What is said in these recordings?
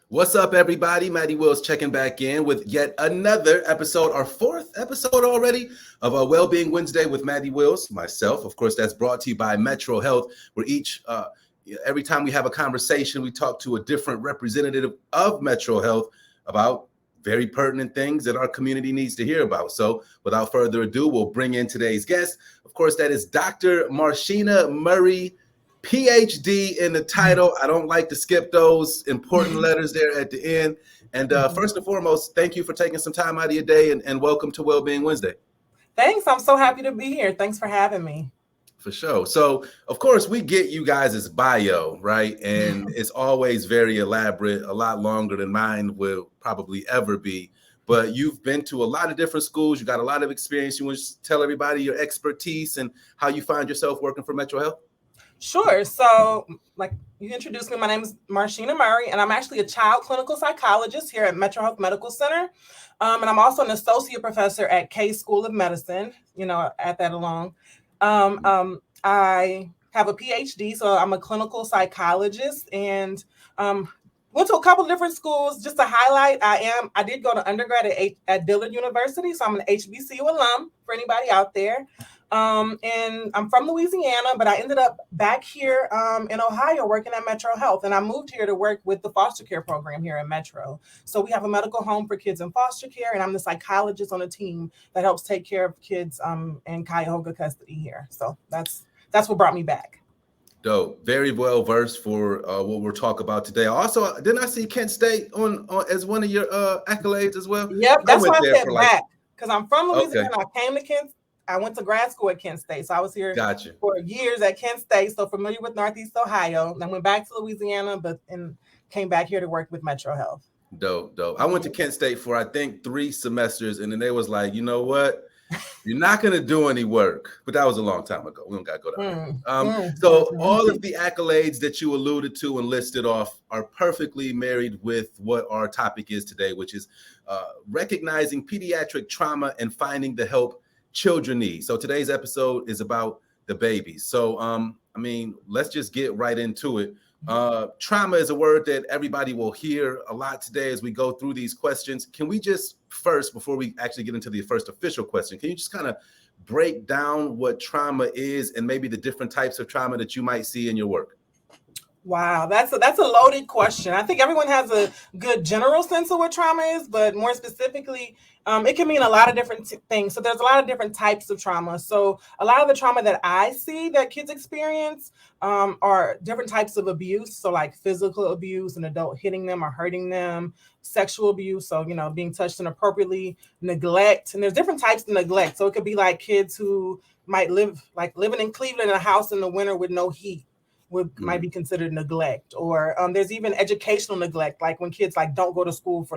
What's up, everybody? Matty Willz checking back in with yet another episode, our fourth episode already of our Wellbeing Wednesday with Matty Willz, myself. Of course, that's brought to you by Metro Health, where every time we have a conversation, we talk to a different representative of Metro Health about very pertinent things that our community needs to hear about. So without further ado, we'll bring in today's guest. Of course, that is Dr. Marshina Murray Phd in the title. I don't like to skip those important letters there at the end. And first and foremost, thank you for taking some time out of your day and welcome to Wellbeing Wednesday. Thanks. I'm so happy to be here. Thanks for having me. For sure. So, of course, we get you guys' bio, right? And it's always very elaborate, a lot longer than mine will probably ever be. But you've been to a lot of different schools. You got a lot of experience. You want to tell everybody your expertise and how you find yourself working for Metro Health? Sure. So, like you introduced me, my name is Marsheena Murray, and I'm actually a child clinical psychologist here at Metro Health Medical Center. And I'm also an associate professor at Case School of Medicine, at that along. I have a PhD, so I'm a clinical psychologist, and went to a couple of different schools. Just to highlight, I did go to undergrad at Dillard University, so I'm an HBCU alum for anybody out there. And I'm from Louisiana, but I ended up back here in Ohio working at Metro Health, and I moved here to work with the foster care program here at Metro. So we have a medical home for kids in foster care, and I'm the psychologist on the team that helps take care of kids in Cuyahoga custody here. So that's what brought me back. Dope. Very well versed for what we'll talk about today. Also, didn't I see Kent State on as one of your accolades as well? Yep, that's why I said back, because I'm from Louisiana. Okay. I came to Kent. I went to grad school at Kent State, so I was here for years at Kent State, so familiar with Northeast Ohio. Then went back to Louisiana, and came back here to work with Metro Health. Dope. I went to Kent State for, I think, 3 semesters, and then they was like, you know what? You're not going to do any work. But that was a long time ago. We don't got to go down there. So all of the accolades that you alluded to and listed off are perfectly married with what our topic is today, which is recognizing pediatric trauma and finding the help children need. So today's episode is about the babies. So, let's just get right into it. Trauma is a word that everybody will hear a lot today as we go through these questions. Can we just first, before we actually get into the first official question, can you just kind of break down what trauma is and maybe the different types of trauma that you might see in your work? Wow, that's a loaded question. I think everyone has a good general sense of what trauma is, but more specifically, it can mean a lot of different things. So there's a lot of different types of trauma. So a lot of the trauma that I see that kids experience are different types of abuse. So like physical abuse, an adult hitting them or hurting them, sexual abuse. So, being touched inappropriately, neglect. And there's different types of neglect. So it could be like kids who might living in Cleveland in a house in the winter with no heat. Might be considered neglect, or there's even educational neglect, like when kids don't go to school for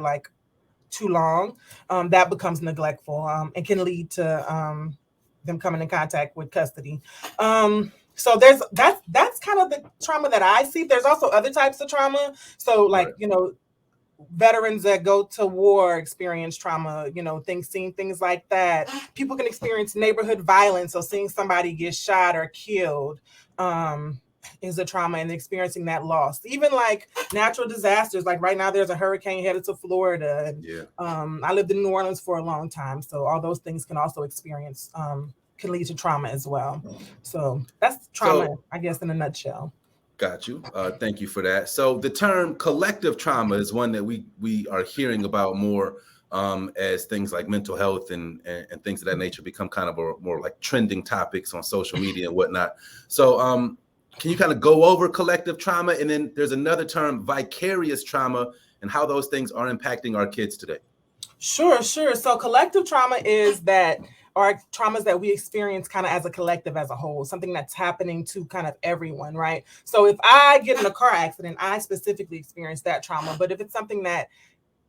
too long, that becomes neglectful and can lead to them coming in contact with custody. So that's kind of the trauma that I see. There's also other types of trauma. So veterans that go to war experience trauma, things like that. People can experience neighborhood violence. So seeing somebody get shot or killed is a trauma, and experiencing that loss. Even natural disasters, like right now there's a hurricane headed to Florida, and I lived in New Orleans for a long time, so all those things can also experience can lead to trauma as well. So that's trauma, I guess, in a nutshell. Got you. Thank you for that. So the term collective trauma is one that we are hearing about more as things like mental health and things of that nature become kind of more like trending topics on social media and whatnot. So can you kind of go over collective trauma? And then there's another term, vicarious trauma, and how those things are impacting our kids today. Sure. So collective trauma is that are traumas that we experience kind of as a collective, as a whole, something that's happening to kind of everyone, right? So if I get in a car accident, I specifically experience that trauma. But if it's something that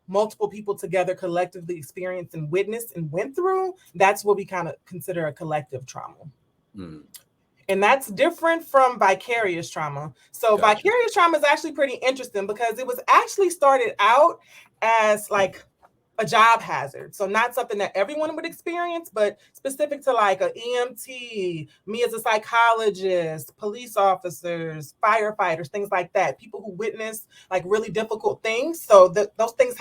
multiple people together collectively experienced and witnessed and went through, that's what we kind of consider a collective trauma. And that's different from vicarious trauma. So vicarious trauma is actually pretty interesting because it was actually started out as a job hazard. So not something that everyone would experience, but specific to like an EMT, me as a psychologist, police officers, firefighters, things like that, people who witness like really difficult things. So those things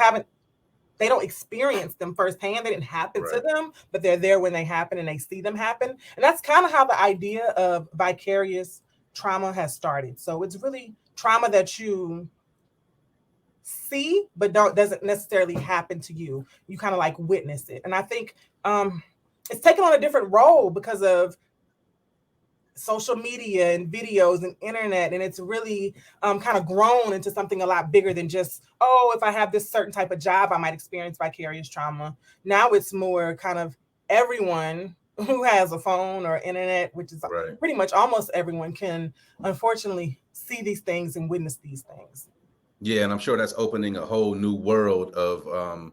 they don't experience them firsthand. They didn't happen to them, but they're there when they happen and they see them happen. And that's kind of how the idea of vicarious trauma has started. So it's really trauma that you see, but doesn't necessarily happen to you. You kind of like witness it. And I think it's taken on a different role because of social media and videos and internet, and it's really kind of grown into something a lot bigger than just, oh, if I have this certain type of job, I might experience vicarious trauma. Now it's more kind of everyone who has a phone or internet, which is pretty much almost everyone, can unfortunately see these things and witness these things. Yeah, and I'm sure that's opening a whole new world of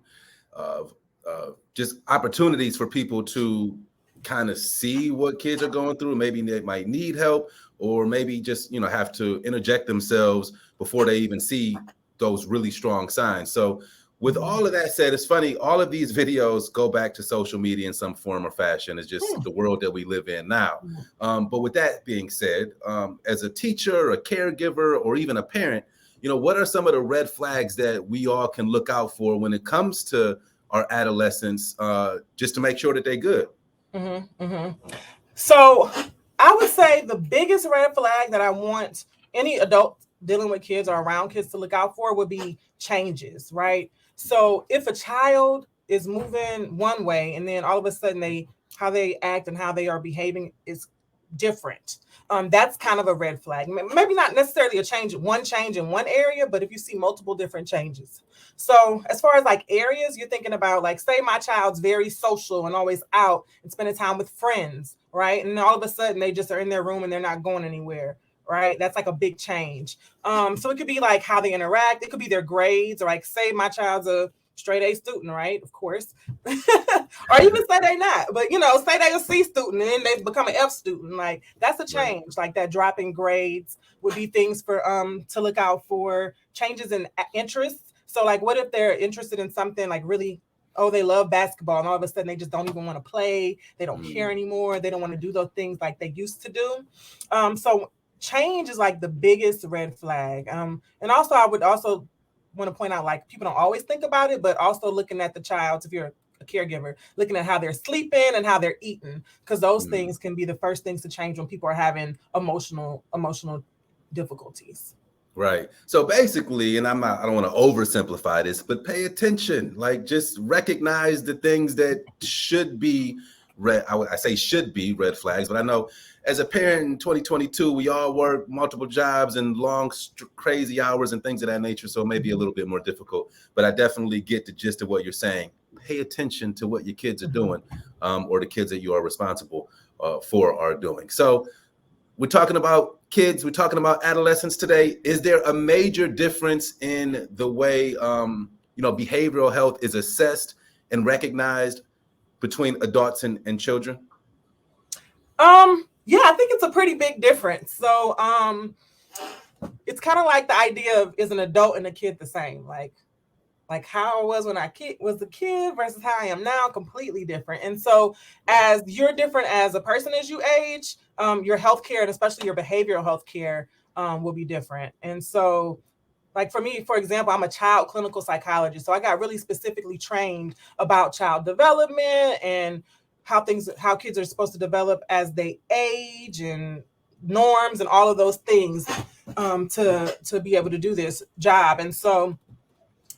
just opportunities for people to kind of see what kids are going through. Maybe they might need help, or maybe just, you know, have to interject themselves before they even see those really strong signs. So with all of that said, it's funny, all of these videos go back to social media in some form or fashion. It's just the world that we live in now. But with that being said, as a teacher, a caregiver, or even a parent, you know, what are some of the red flags that we all can look out for when it comes to our adolescents, just to make sure that they're good? So I would say the biggest red flag that I want any adult dealing with kids or around kids to look out for would be changes, right? So if a child is moving one way and then all of a sudden how they act and how they are behaving is different, that's kind of a red flag. Maybe not necessarily one change in one area, but if you see multiple different changes. So as far as like areas, you're thinking about, like, say my child's very social and always out and spending time with friends, right? And all of a sudden they just are in their room and they're not going anywhere, right? That's like a big change. So it could be like how they interact. It could be their grades, or like say my child's a straight A student, right? Of course. Or even say they not, but you know, say they a C student and then they become an F student. Like that's a change. Like that drop in grades would be things for to look out for. Changes in interests. So like, what if they're interested in something like really, oh, they love basketball and all of a sudden they just don't even want to play. They don't care anymore. They don't want to do those things like they used to do. So change is like the biggest red flag. And also I would also want to point out, like, people don't always think about it, but also looking at the child, if you're a caregiver, looking at how they're sleeping and how they're eating, because those things can be the first things to change when people are having emotional difficulties. Right. So basically, and I don't want to oversimplify this, but pay attention. Like, just recognize the things that should be red. I say should be red flags, but I know as a parent in 2022, we all work multiple jobs and long, crazy hours and things of that nature. So it may be a little bit more difficult, but I definitely get the gist of what you're saying. Pay attention to what your kids are doing, or the kids that you are responsible for are doing. So we're talking about kids, we're talking about adolescents today. Is there a major difference in the way, behavioral health is assessed and recognized between adults and children? Yeah, I think it's a pretty big difference. So it's kind of like the idea of, is an adult and a kid the same? Like how I was when I was a kid versus how I am now, completely different. And so as you're different as a person as you age, your healthcare, and especially your behavioral healthcare, will be different. And so, like for me, for example, I'm a child clinical psychologist. So I got really specifically trained about child development and how kids are supposed to develop as they age, and norms and all of those things, to be able to do this job. And so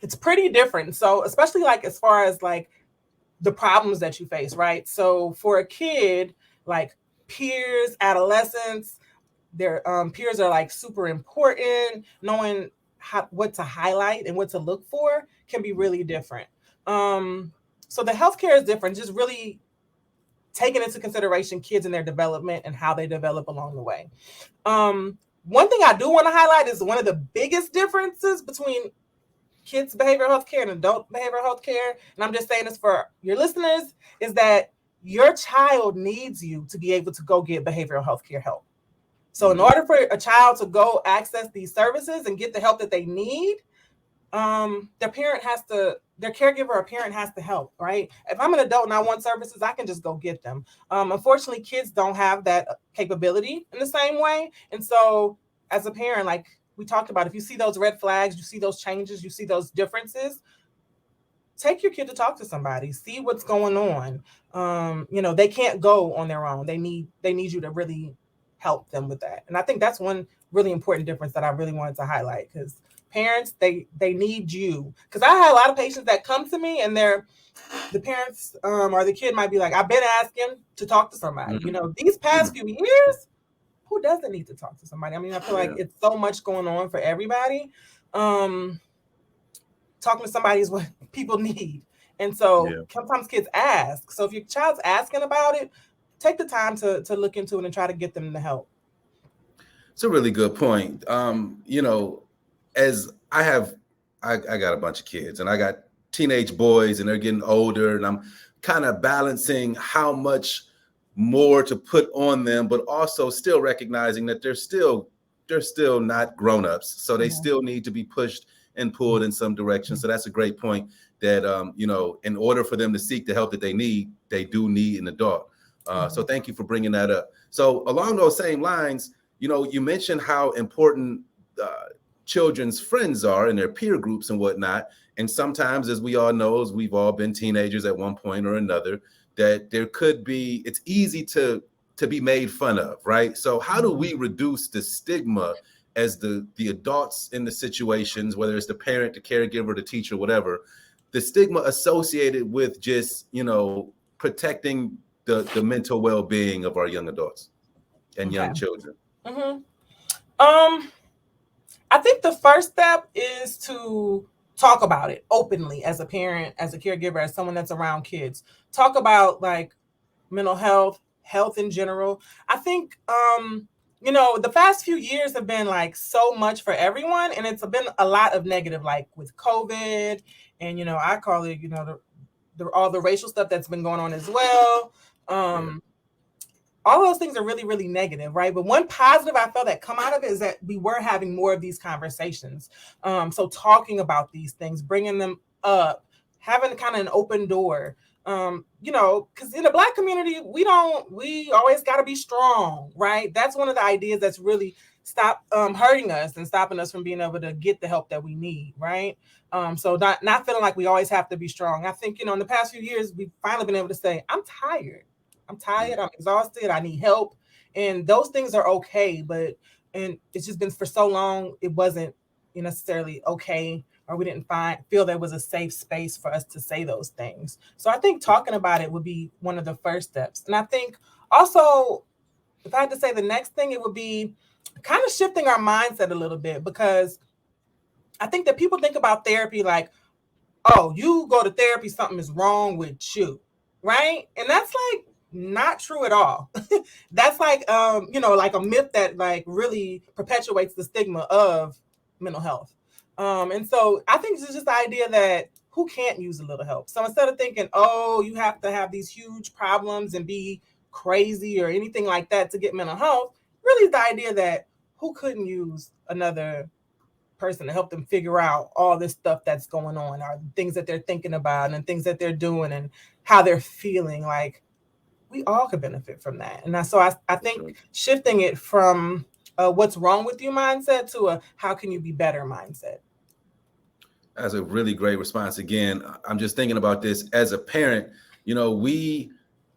it's pretty different. So especially like as far as like the problems that you face, right? So for a kid, like peers, adolescents, their peers are like super important. Knowing what to highlight and what to look for can be really different. So the healthcare is different, just really taking into consideration kids and their development and how they develop along the way. One thing I do want to highlight is one of the biggest differences between kids' behavioral health care and adult behavioral health care, and I'm just saying this for your listeners, is that your child needs you to be able to go get behavioral health care help. So in order for a child to go access these services and get the help that they need, their caregiver or parent has to help, right? If I'm an adult and I want services, I can just go get them. Unfortunately, kids don't have that capability in the same way. And so as a parent, like we talked about, if you see those red flags, you see those changes, you see those differences, take your kid to talk to somebody, see what's going on. They can't go on their own. They need you to really help them with that. And I think that's one really important difference that I really wanted to highlight, because parents, they need you. Because I had a lot of patients that come to me and the parents or the kid might be like, I've been asking to talk to somebody. These past few years, who doesn't need to talk to somebody? I mean, I feel like it's so much going on for everybody. Talking to somebody is what people need. And so sometimes kids ask. So if your child's asking about it, take the time to look into it and try to get them the help. It's a really good point. As I got a bunch of kids and I got teenage boys and they're getting older, and I'm kind of balancing how much more to put on them, but also still recognizing that they're still not grown-ups. So they still need to be pushed and pulled in some direction. So that's a great point that, in order for them to seek the help that they need, they do need an adult. So thank you for bringing that up. So along those same lines, you mentioned how important children's friends are and their peer groups and whatnot. And sometimes, as we all know, as we've all been teenagers at one point or another, that it's easy to be made fun of, right? So how do we reduce the stigma as the adults in the situations, whether it's the parent, the caregiver, the teacher, whatever, the stigma associated with just, protecting the mental well-being of our young adults and young children? I think the first step is to talk about it openly as a parent, as a caregiver, as someone that's around kids. Talk about like mental health in general. I think, the past few years have been like so much for everyone, and it's been a lot of negative, like with COVID, and I call it, all the racial stuff that's been going on as well. All those things are really, really negative, right? But one positive I felt that come out of it is that we were having more of these conversations. So talking about these things, bringing them up, having kind of an open door. Because in the Black community, we always got to be strong, right? That's one of the ideas that's really stopped hurting us and stopping us from being able to get the help that we need, right? So not feeling like we always have to be strong. I think, in the past few years, we've finally been able to say, I'm tired, I'm exhausted, I need help. And those things are okay, and it's just been for so long, it wasn't necessarily okay, or we didn't feel there was a safe space for us to say those things. So I think talking about it would be one of the first steps. And I think also, if I had to say the next thing, it would be kind of shifting our mindset a little bit, because I think that people think about therapy like, oh, you go to therapy, something is wrong with you, right? And that's like not true at all. That's like, like a myth that like really perpetuates the stigma of mental health. And so I think it's just the idea that who can't use a little help. So instead of thinking, oh, you have to have these huge problems and be crazy or anything like that to get mental health, really the idea that who couldn't use another person to help them figure out all this stuff that's going on, or things that they're thinking about and things that they're doing and how they're feeling. Like, we all could benefit from that. And so I think shifting it from what's wrong with you mindset to a how can you be better mindset. That's a really great response. Again, I'm just thinking about this as a parent.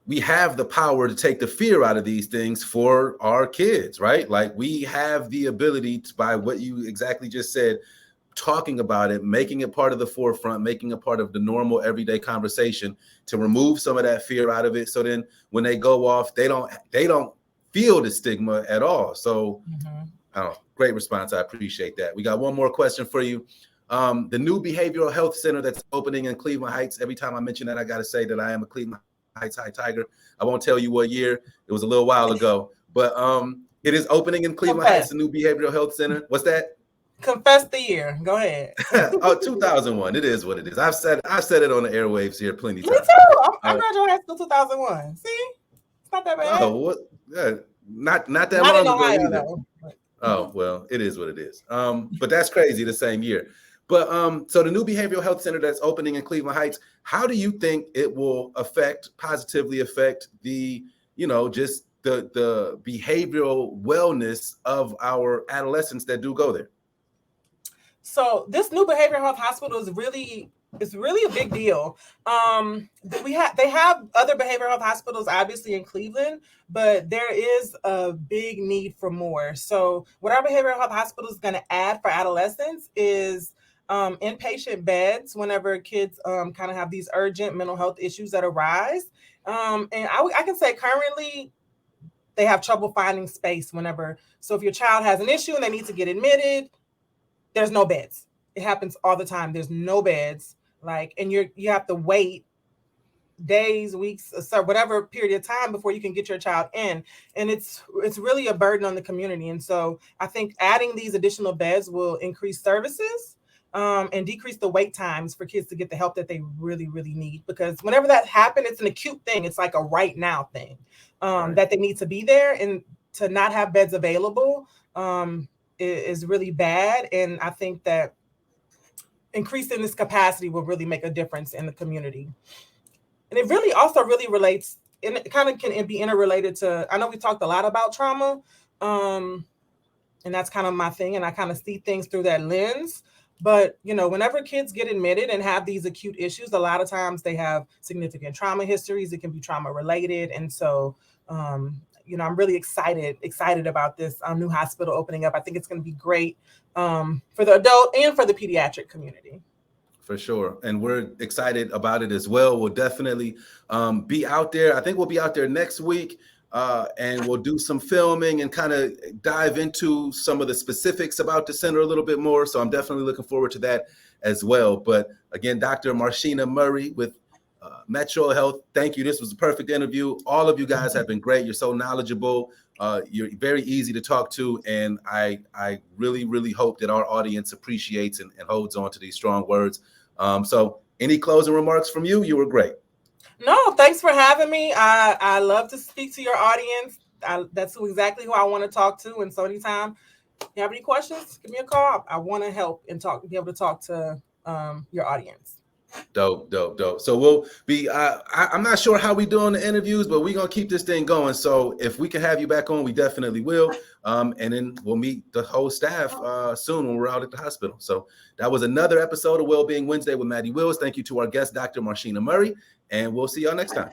We have the power to take the fear out of these things for our kids, right? Like, we have the ability to, by what you exactly just said, talking about it, making it part of the forefront, making it part of the normal everyday conversation, to remove some of that fear out of it. So then when they go off, they don't feel the stigma at all. So great response. I appreciate that. We got one more question for you. The new behavioral health center that's opening in Cleveland Heights. Every time I mention that, I got to say that I am a Cleveland Heights High Tiger. I won't tell you what year. It was a little while ago, but it is opening in Cleveland Heights, the new behavioral health center. What's that? Confess the year. Go ahead. 2001. It is what it is. I've said it on the airwaves here plenty of times. Me too. I graduated high school 2001. See, it's not that bad. Oh, what? Yeah, not that not long in Ohio, ago either. Though. Oh, well, it is what it is. But that's crazy. The same year. But so the new behavioral health center that's opening in Cleveland Heights, how do you think it will positively affect the, just the behavioral wellness of our adolescents that do go there? So this new behavioral health hospital is really a big deal. They have other behavioral health hospitals, obviously in Cleveland, but there is a big need for more. So what our behavioral health hospital is going to add for adolescents is inpatient beds whenever kids kind of have these urgent mental health issues that arise. And I can say currently they have trouble finding space whenever. So if your child has an issue and they need to get admitted, there's no beds. It happens all the time. There's no beds. And you have to wait days, weeks, so whatever period of time before you can get your child in. And it's really a burden on the community. And so I think adding these additional beds will increase services and decrease the wait times for kids to get the help that they really, really need. Because whenever that happens, it's an acute thing. It's like a right now thing that they need to be there, and to not have beds available is really bad. And I think that increasing this capacity will really make a difference in the community. And it really also really relates, and it kind of can be interrelated to, I know we talked a lot about trauma, and that's kind of my thing, and I kind of see things through that lens. But, whenever kids get admitted and have these acute issues, a lot of times they have significant trauma histories. It can be trauma related. And so, I'm really excited about this new hospital opening up. I think it's going to be great for the adult and for the pediatric community. For sure. And we're excited about it as well. We'll definitely be out there. I think we'll be out there next week. And we'll do some filming and kind of dive into some of the specifics about the center a little bit more. So I'm definitely looking forward to that as well. But again, Dr. Marshina Murray with Metro Health, thank you. This was a perfect interview. All of you guys have been great. You're so knowledgeable. You're very easy to talk to. And I really, really hope that our audience appreciates and holds on to these strong words. So any closing remarks from you? You were great. No, thanks for having me. I love to speak to your audience. That's exactly who I want to talk to. And so anytime you have any questions, give me a call. I want to help and be able to talk to your audience. Dope. So we'll be, I'm not sure how we do on the interviews, but we're going to keep this thing going. So if we can have you back on, we definitely will. And then we'll meet the whole staff soon when we're out at the hospital. So that was another episode of Wellbeing Wednesday with Matty Willz. Thank you to our guest, Dr. Marshina Murray, and we'll see y'all next time.